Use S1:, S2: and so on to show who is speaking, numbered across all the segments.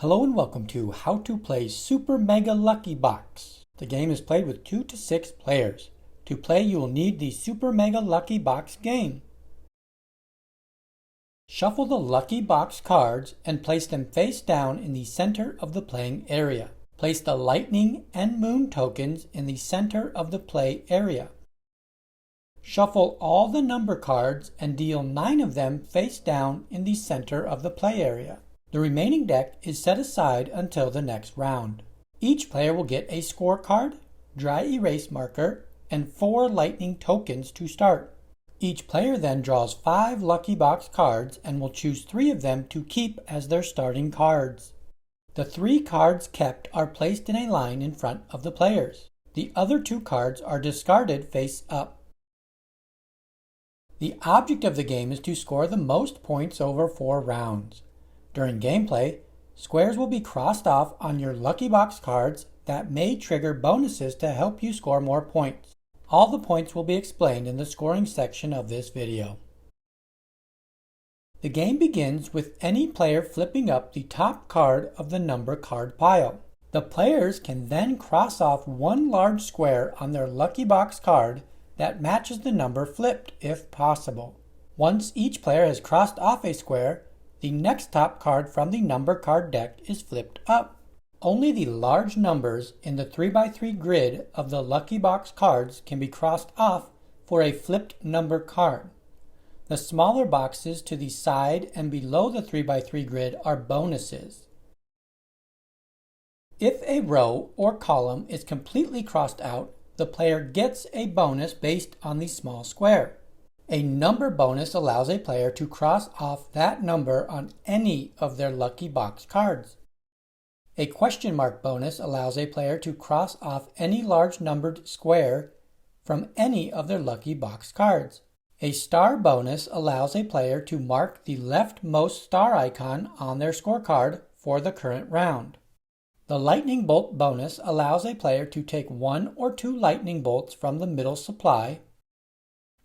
S1: Hello and welcome to How to Play Super Mega Lucky Box. The game is played with 2 to 6 players. To play, you will need the Super Mega Lucky Box game. Shuffle the Lucky Box cards and place them face down in the center of the playing area. Place the Lightning and Moon tokens in the center of the play area. Shuffle all the number cards and deal 9 of them face down in the center of the play area. The remaining deck is set aside until the next round. Each player will get a scorecard, dry erase marker, and 4 lightning tokens to start. Each player then draws 5 lucky box cards and will choose 3 of them to keep as their starting cards. The 3 cards kept are placed in a line in front of the players. The other 2 cards are discarded face up. The object of the game is to score the most points over 4 rounds. During gameplay, squares will be crossed off on your lucky box cards that may trigger bonuses to help you score more points. All the points will be explained in the scoring section of this video. The game begins with any player flipping up the top card of the number card pile. The players can then cross off one large square on their lucky box card that matches the number flipped if possible. Once each player has crossed off a square, the next top card from the number card deck is flipped up. Only the large numbers in the 3x3 grid of the lucky box cards can be crossed off for a flipped number card. The smaller boxes to the side and below the 3x3 grid are bonuses. If a row or column is completely crossed out, the player gets a bonus based on the small square. A number bonus allows a player to cross off that number on any of their lucky box cards. A question mark bonus allows a player to cross off any large numbered square from any of their lucky box cards. A star bonus allows a player to mark the leftmost star icon on their scorecard for the current round. The lightning bolt bonus allows a player to take 1 or 2 lightning bolts from the middle supply.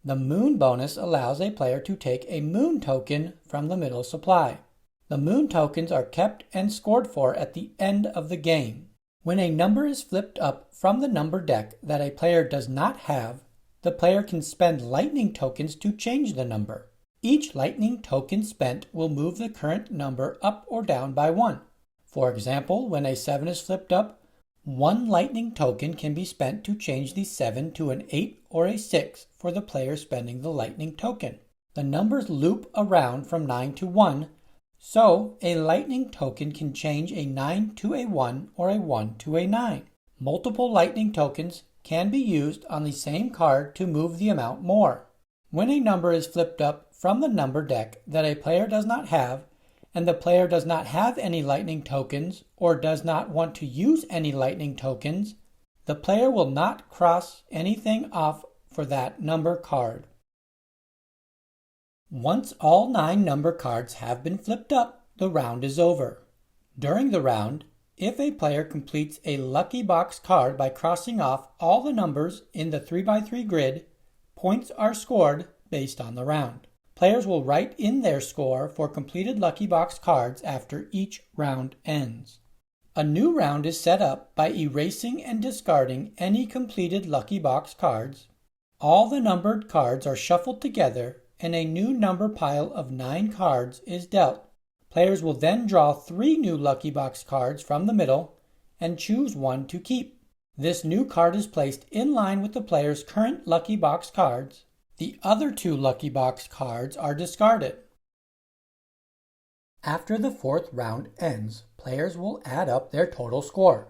S1: The moon bonus allows a player to take a moon token from the middle supply. The moon tokens are kept and scored for at the end of the game. When a number is flipped up from the number deck that a player does not have, the player can spend lightning tokens to change the number. Each lightning token spent will move the current number up or down by 1. For example, when a 7 is flipped up, 1 lightning token can be spent to change the 7 to an 8 or a 6 for the player spending the lightning token. The numbers loop around from 9 to 1, so a lightning token can change a 9 to a 1 or a 1 to a 9. Multiple lightning tokens can be used on the same card to move the amount more. When a number is flipped up from the number deck that a player does not have, and the player does not have any lightning tokens or does not want to use any lightning tokens, the player will not cross anything off for that number card. Once all 9 number cards have been flipped up, the round is over. During the round, if a player completes a lucky box card by crossing off all the numbers in the 3x3 grid, points are scored based on the round. Players will write in their score for completed lucky box cards after each round ends. A new round is set up by erasing and discarding any completed lucky box cards. All the numbered cards are shuffled together and a new number pile of 9 cards is dealt. Players will then draw 3 new lucky box cards from the middle and choose 1 to keep. This new card is placed in line with the player's current lucky box cards. The other 2 lucky box cards are discarded. After the 4th round ends, players will add up their total score.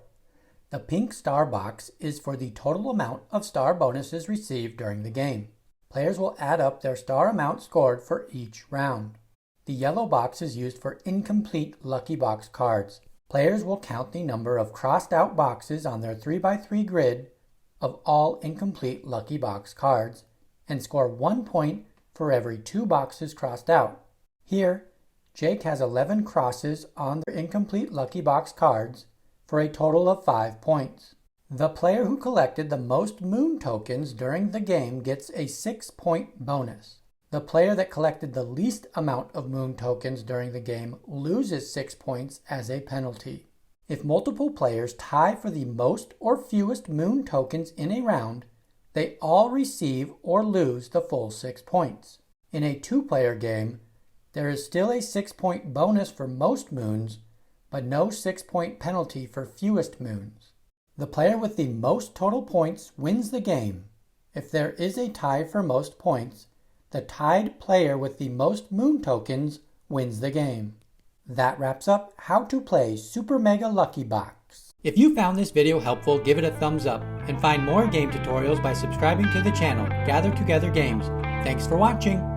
S1: The pink star box is for the total amount of star bonuses received during the game. Players will add up their star amount scored for each round. The yellow box is used for incomplete lucky box cards. Players will count the number of crossed out boxes on their 3x3 grid of all incomplete lucky box cards and score 1 point for every 2 boxes crossed out. Here, Jake has 11 crosses on the incomplete lucky box cards for a total of 5 points. The player who collected the most moon tokens during the game gets a 6-point bonus. The player that collected the least amount of moon tokens during the game loses 6 points as a penalty. If multiple players tie for the most or fewest moon tokens in a round, they all receive or lose the full 6 points. In a 2-player game, there is still a 6-point bonus for most moons, but no 6-point penalty for fewest moons. The player with the most total points wins the game. If there is a tie for most points, the tied player with the most moon tokens wins the game. That wraps up how to play Super Mega Lucky Box. If you found this video helpful, give it a thumbs up and find more game tutorials by subscribing to the channel Gather Together Games. Thanks for watching.